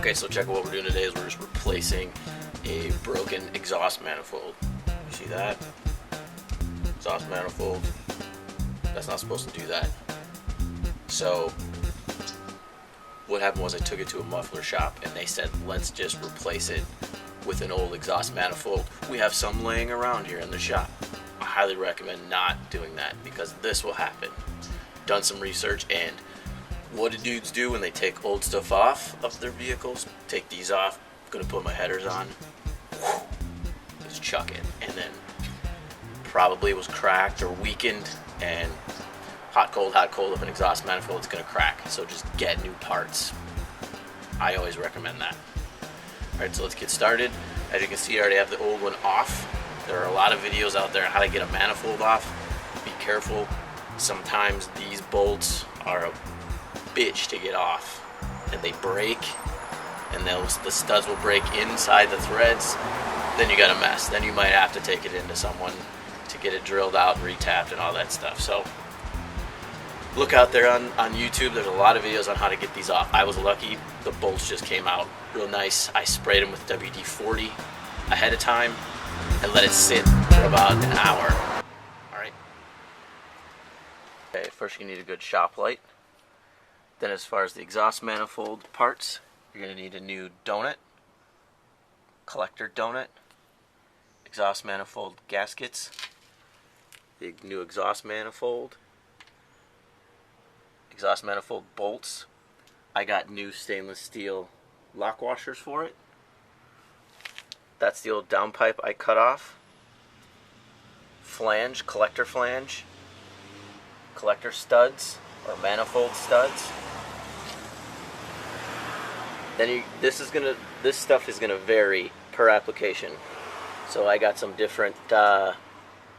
Okay, so check out what we're doing today is we're just replacing a broken exhaust manifold. You see that? Exhaust manifold. That's not supposed to do that. So what happened was I took it to a muffler shop and they said, let's just replace it with an old exhaust manifold. We have some laying around here in the shop. I highly recommend not doing that because this will happen. Done some research, and what do dudes do when they take old stuff off of their vehicles? Take these off, gonna put my headers on, just chuck it, and then probably it was cracked or weakened, and hot cold of an exhaust manifold, it's gonna crack. So just get new parts. I always recommend that. Alright, so let's get started. As you can see, I already have the old one off. There are a lot of videos out there on how to get a manifold off. Be careful. Sometimes these bolts are a bitch to get off, and they break, and the studs will break inside the threads. Then you got a mess. Then you might have to take it into someone to get it drilled out and retapped and all that stuff. So look out there on YouTube. There's a lot of videos on how to get these off. I was lucky. The bolts just came out real nice. I sprayed them with WD-40 ahead of time and let it sit for about an hour. Alright. Okay, first you need a good shop light. Then as far as the exhaust manifold parts, you're going to need a new donut, collector donut, exhaust manifold gaskets, the new exhaust manifold bolts. I got new stainless steel lock washers for it. That's the old downpipe I cut off. Flange, collector studs or manifold studs. Then this stuff is gonna vary per application. So I got some different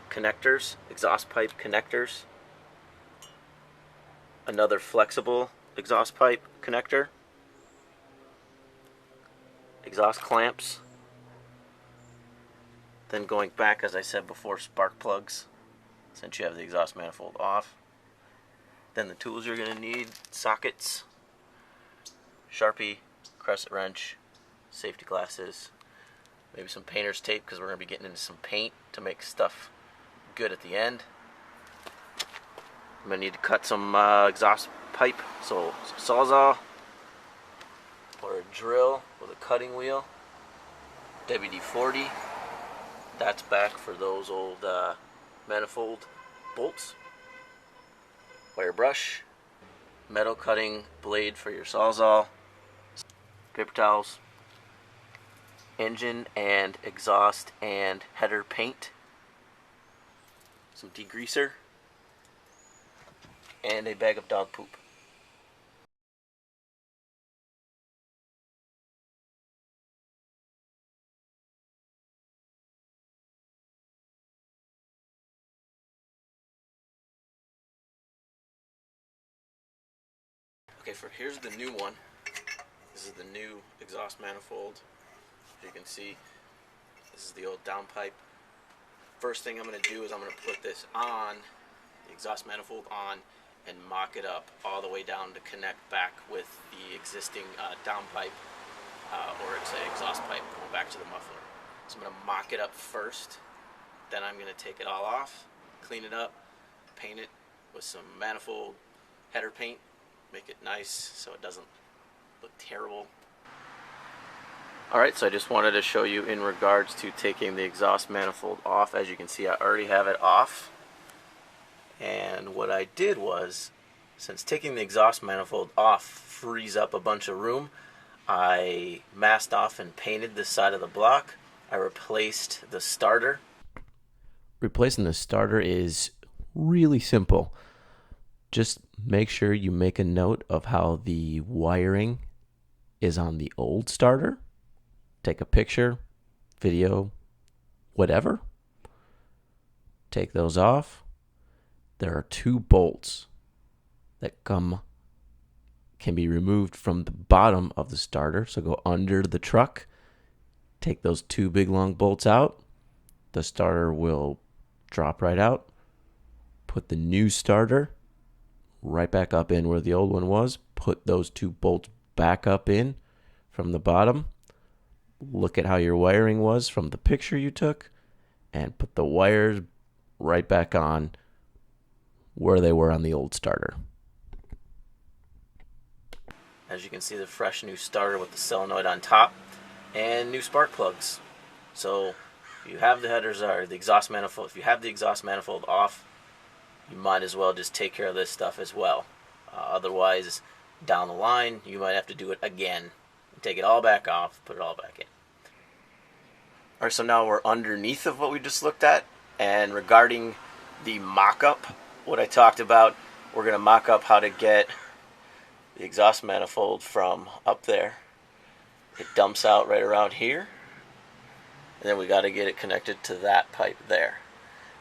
connectors, exhaust pipe connectors. Another flexible exhaust pipe connector. Exhaust clamps. Then going back, as I said before, spark plugs, since you have the exhaust manifold off. Then the tools you're going to need: sockets, Sharpie, crescent wrench, safety glasses, maybe some painter's tape because we're going to be getting into some paint to make stuff good at the end. I'm going to need to cut some exhaust pipe, so sawzall or a drill with a cutting wheel, WD-40. That's back for those old manifold bolts. Wire brush, metal cutting blade for your sawzall, paper towels, engine and exhaust and header paint, some degreaser, and a bag of dog poop. Okay, here's the new one. This is the new exhaust manifold. As you can see, this is the old downpipe. First thing I'm going to do is I'm going to put this on, the exhaust manifold on, and mock it up all the way down to connect back with the existing downpipe, or it's an exhaust pipe going back to the muffler. So I'm going to mock it up first, then I'm going to take it all off, clean it up, paint it with some manifold header paint, make it nice so it doesn't look terrible. Alright, so I just wanted to show you in regards to taking the exhaust manifold off. As you can see, I already have it off. And what I did was, since taking the exhaust manifold off frees up a bunch of room, I masked off and painted this side of the block. I replaced the starter. Replacing the starter is really simple. Just make sure you make a note of how the wiring is on the old starter. Take a picture, video, whatever. Take those off. There are two bolts that can be removed from the bottom of the starter. So go under the truck, take those two big long bolts out. The starter will drop right out. Put the new starter right back up in where the old one was. Put those two bolts back up in from the bottom, look at how your wiring was from the picture you took, and put the wires right back on where they were on the old starter. As you can see, the fresh new starter with the solenoid on top and new spark plugs. So if you have the headers or the exhaust manifold, if you have the exhaust manifold off, you might as well just take care of this stuff as well. Otherwise, down the line, you might have to do it again. Take it all back off, put it all back in. Alright, so now we're underneath of what we just looked at, and regarding the mock-up, what I talked about, we're going to mock up how to get the exhaust manifold from up there. It dumps out right around here, and then we got to get it connected to that pipe there.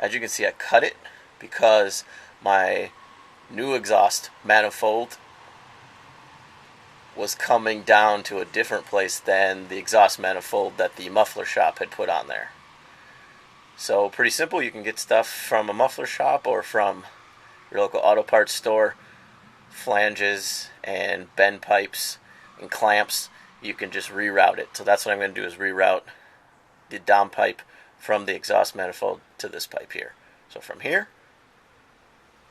As you can see, I cut it because my new exhaust manifold was coming down to a different place than the exhaust manifold that the muffler shop had put on there. So pretty simple. You can get stuff from a muffler shop or from your local auto parts store. Flanges and bend pipes and clamps, you can just reroute it. So that's what I'm going to do, is reroute the down pipe from the exhaust manifold to this pipe here. So from here,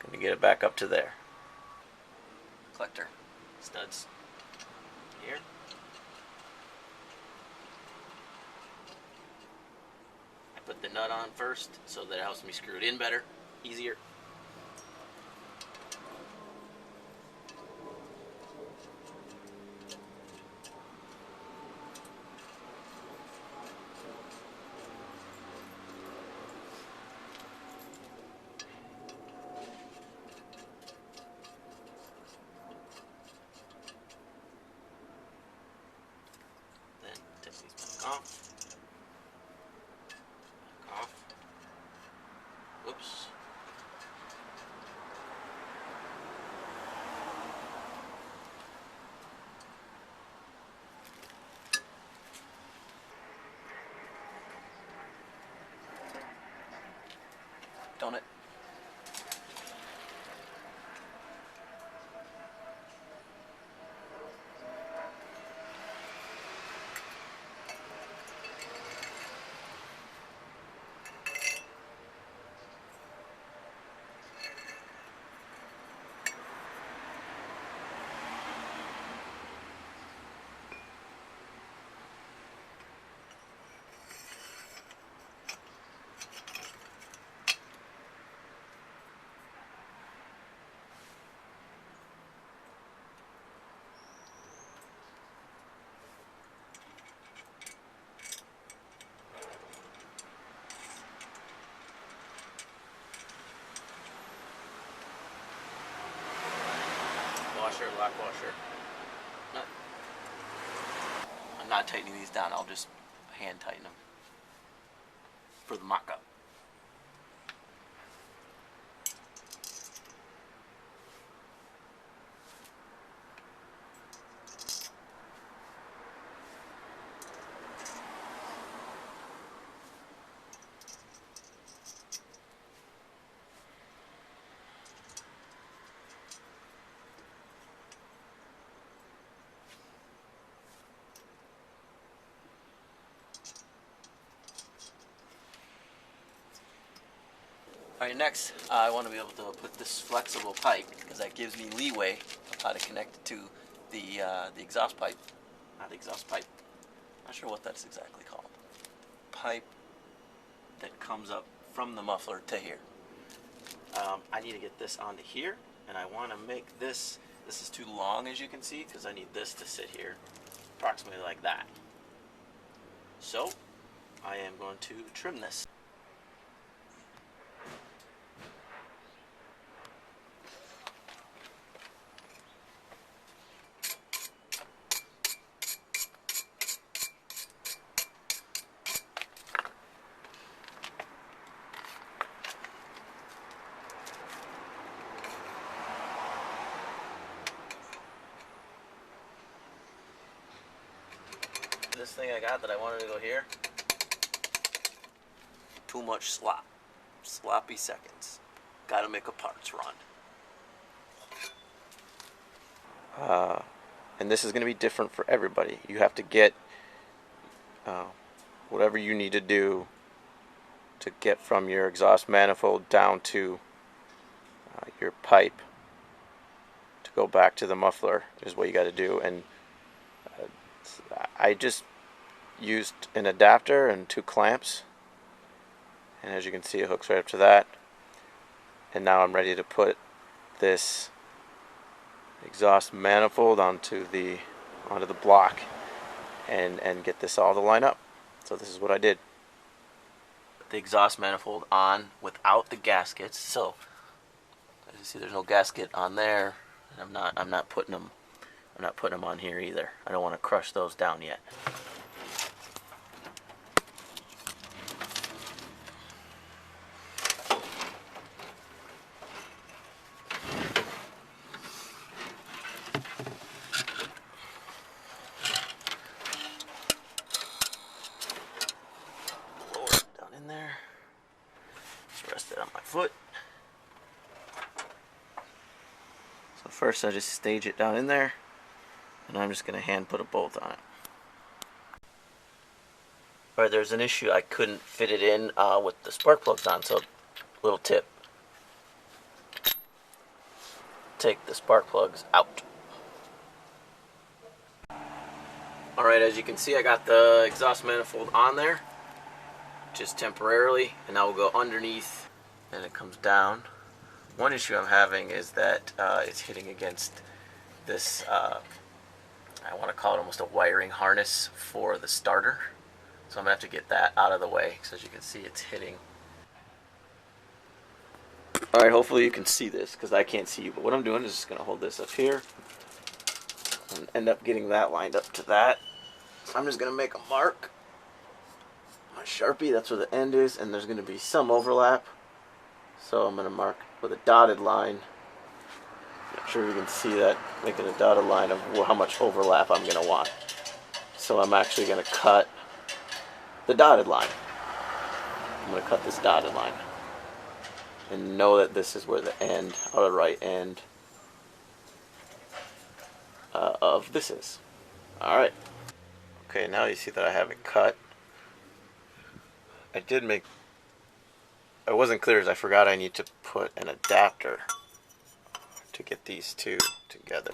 I'm going to get it back up to there. Collector studs here. I put the nut on first so that it helps me screw it in better, easier. Off. Back off. Whoops. Don't it? Washer, lock washer. Nut. I'm not tightening these down, I'll just hand tighten them for the mock-up. Alright, next I want to be able to put this flexible pipe, because that gives me leeway of how to connect it to the exhaust pipe. Not the exhaust pipe. Not sure what that's exactly called. Pipe that comes up from the muffler to here. I need to get this onto here, and I want to make this is too long, as you can see, because I need this to sit here approximately like that. So I am going to trim this. This thing I got that I wanted to go here, too much slop, sloppy seconds. Gotta make a parts run. and this is going to be different for everybody. You have to get whatever you need to do to get from your exhaust manifold down to your pipe to go back to the muffler is what you got to do. And I just used an adapter and 2 clamps, and as you can see, it hooks right up to that. And now I'm ready to put this exhaust manifold onto the block and get this all to line up. So this is what I did. Put the exhaust manifold on without the gaskets. So as you see, there's no gasket on there, and I'm not putting them on here either. I don't want to crush those down yet. Lower it down in there. Just rest it on my foot. So first I just stage it down in there, and I'm just going to hand put a bolt on it. Alright, there's an issue. I couldn't fit it in with the spark plugs on, so little tip. Take the spark plugs out. Alright, as you can see, I got the exhaust manifold on there, just temporarily, and now we'll go underneath, and it comes down. One issue I'm having is that it's hitting against this, I want to call it almost a wiring harness for the starter. So I'm going to have to get that out of the way, because as you can see, it's hitting. Alright, hopefully you can see this, because I can't see you. But what I'm doing is just going to hold this up here and end up getting that lined up to that. So I'm just going to make a mark. My Sharpie, that's where the end is, and there's going to be some overlap. So I'm going to mark with a dotted line. Not sure you can see that, making a dotted line of how much overlap I'm going to want. So I'm actually going to cut the dotted line. I'm going to cut this dotted line. And know that this is where the end, or the right end of this is. Alright. Okay, now you see that I have it cut. I wasn't clear as I forgot I need to put an adapter to get these two together.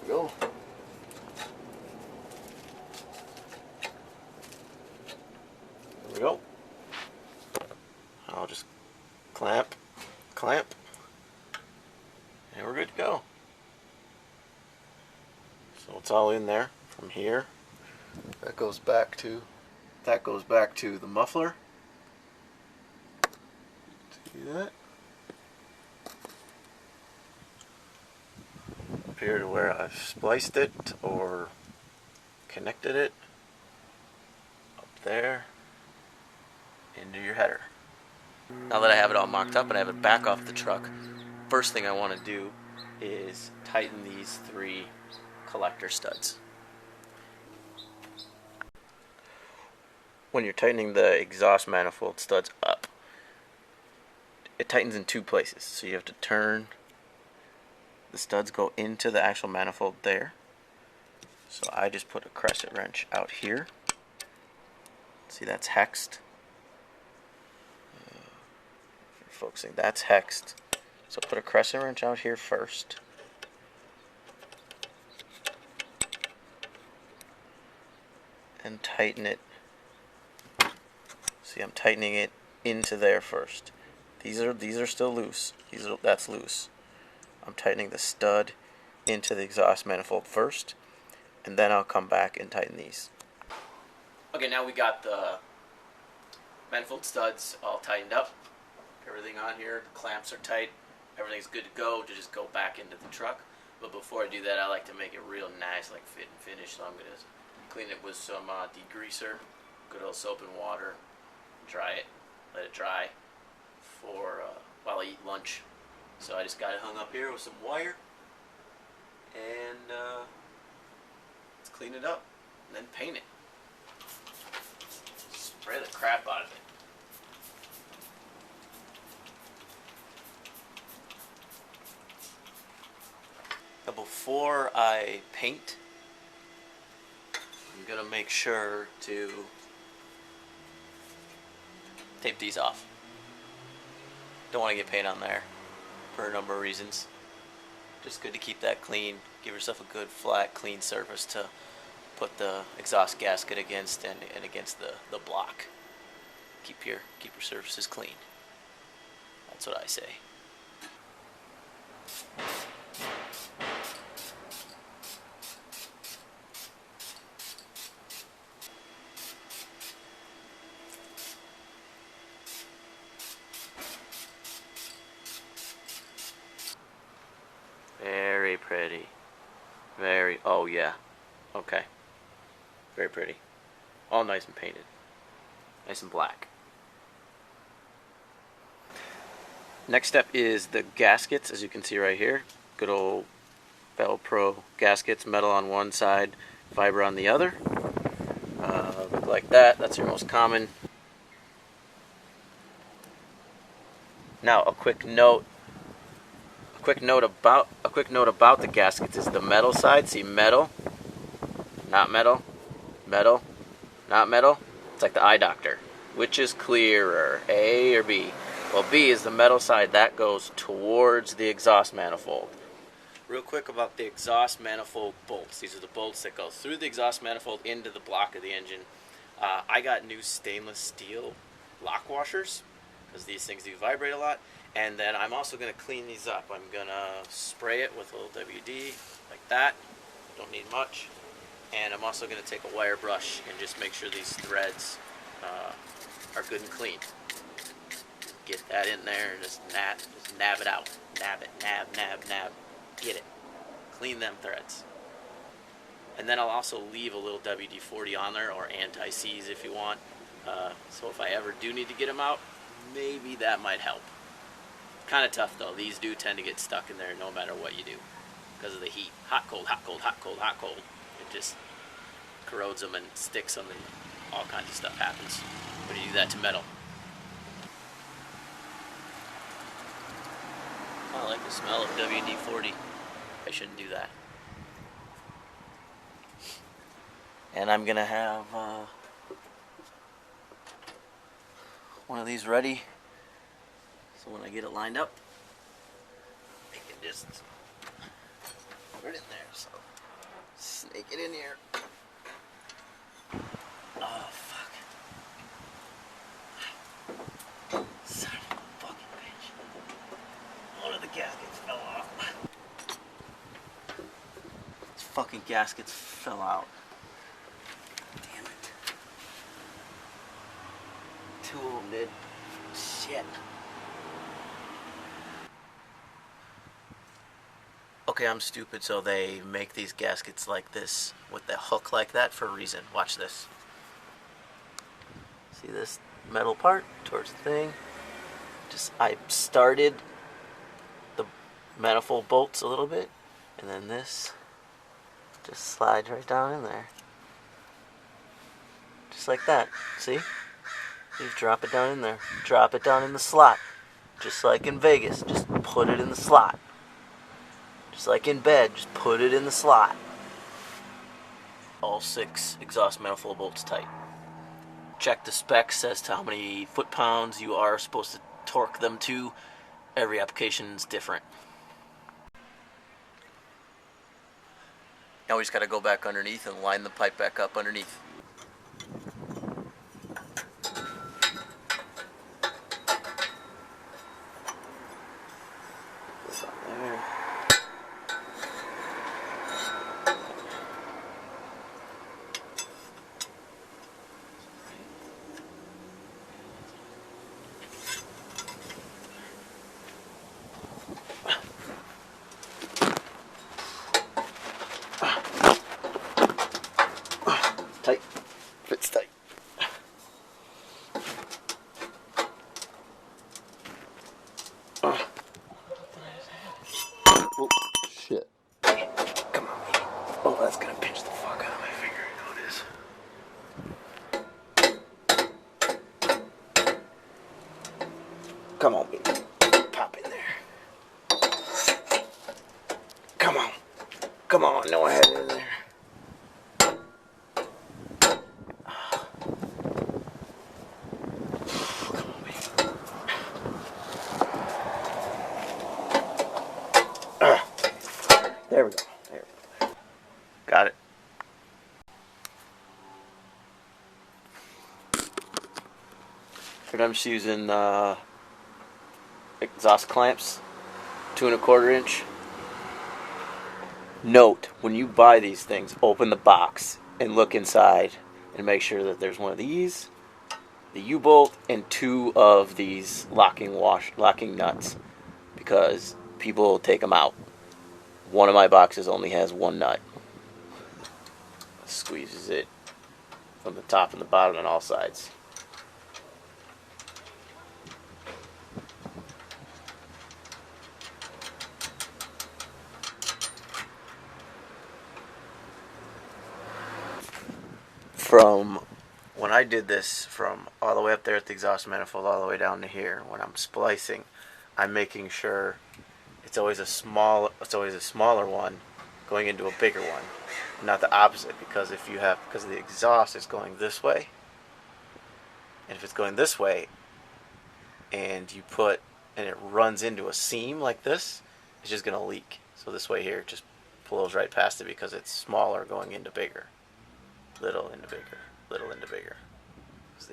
Go. There we go. I'll just clamp, and we're good to go. So it's all in there from here. That goes back to the muffler. See that? Here to where I've spliced it or connected it, up there into your header. Now that I have it all mocked up and I have it back off the truck, first thing I want to do is tighten these 3 collector studs. When you're tightening the exhaust manifold studs up, it tightens in 2 places, so you have to turn. The studs go into the actual manifold there. So I just put a crescent wrench out here. See, that's hexed. If you're focusing, that's hexed. So put a crescent wrench out here first. And tighten it. See, I'm tightening it into there first. These are still loose. That's loose. I'm tightening the stud into the exhaust manifold first, and then I'll come back and tighten these. Okay, now we got the manifold studs all tightened up. Everything on here, the clamps are tight. everything's good to go to just go back into the truck. But before I do that, I like to make it real nice, like fit and finish. So I'm going to clean it with some degreaser, good old soap and water, dry it, let it dry for while I eat lunch. So I just got it hung up here with some wire, and let's clean it up and then paint it. Spray the crap out of it. Now before I paint, I'm gonna make sure to tape these off. Don't want to get paint on there for a number of reasons. Just good to keep that clean. Give yourself a good flat clean surface to put the exhaust gasket against and against the block. Keep your surfaces clean. That's what I say. Very pretty. Oh yeah. Okay. Very pretty. All nice and painted. Nice and black. Next step is the gaskets, as you can see right here. Good old Velcro gaskets, metal on one side, fiber on the other. Look like that. That's your most common. Now a quick note about the gaskets is the metal side. See, metal, not metal, metal, not metal. It's like the eye doctor. Which is clearer, A or B? Well, B is the metal side. That goes towards the exhaust manifold. Real quick about the exhaust manifold bolts. These are the bolts that go through the exhaust manifold into the block of the engine. I got new stainless steel lock washers because these things do vibrate a lot. And then I'm also going to clean these up. I'm going to spray it with a little WD like that. Don't need much. And I'm also going to take a wire brush and just make sure these threads are good and clean. Get that in there and just nab it out. Nab it, nab. Get it. Clean them threads. And then I'll also leave a little WD-40 on there, or anti-seize if you want. So if I ever do need to get them out, maybe that might help. Kind of tough though. These do tend to get stuck in there no matter what you do because of the heat. Hot, cold, hot, cold, hot, cold, hot, cold. It just corrodes them and sticks them, and all kinds of stuff happens when you do that to metal. I like the smell of WD-40. I shouldn't do that. And I'm gonna have one of these ready. So when I get it lined up, I can just put it in there. So snake it in here. Oh fuck! Son of a fucking bitch! One of the gaskets fell off. These fucking gaskets fell out. Damn it! Two of them did. Shit. Okay, I'm stupid, so they make these gaskets like this with the hook like that for a reason. Watch this. See this metal part towards the thing? I started the manifold bolts a little bit, and then this just slides right down in there. Just like that. See? You drop it down in there. Drop it down in the slot. Just like in Vegas. Just put it in the slot. Just like in bed, just put it in the slot. All 6 exhaust manifold bolts tight. Check the specs as to how many foot-pounds you are supposed to torque them to. Every application is different. Now we just got to go back underneath and line the pipe back up underneath. There. Come on, baby. Pop in there. Come on. Come on. No, I had it in there. There we go. There we go. Got it. I'm just using exhaust clamps, 2 1/4 inch. Note, when you buy these things, open the box and look inside and make sure that there's one of these, the U-bolt, and 2 of these locking nuts, because people will take them out. One of my boxes only has 1 nut. Squeezes it from the top and the bottom on all sides. From when I did this, from all the way up there at the exhaust manifold all the way down to here, when I'm splicing, I'm making sure it's always a smaller one going into a bigger one, not the opposite, because because the exhaust is going this way, and if it's going this way and it runs into a seam like this, it's just gonna leak. So this way here, it just blows right past it because it's smaller going into bigger. Little into bigger, little into bigger. It's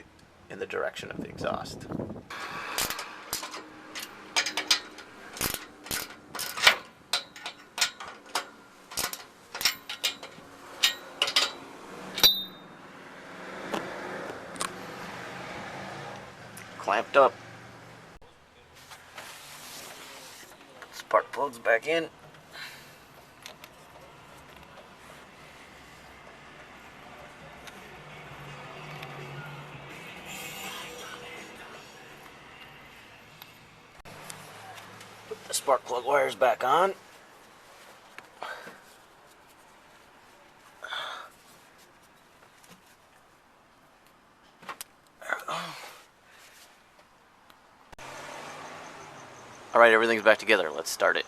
in the direction of the exhaust. Clamped up. Spark plugs back in. Put the spark plug wires back on. Alright, everything's back together. Let's start it.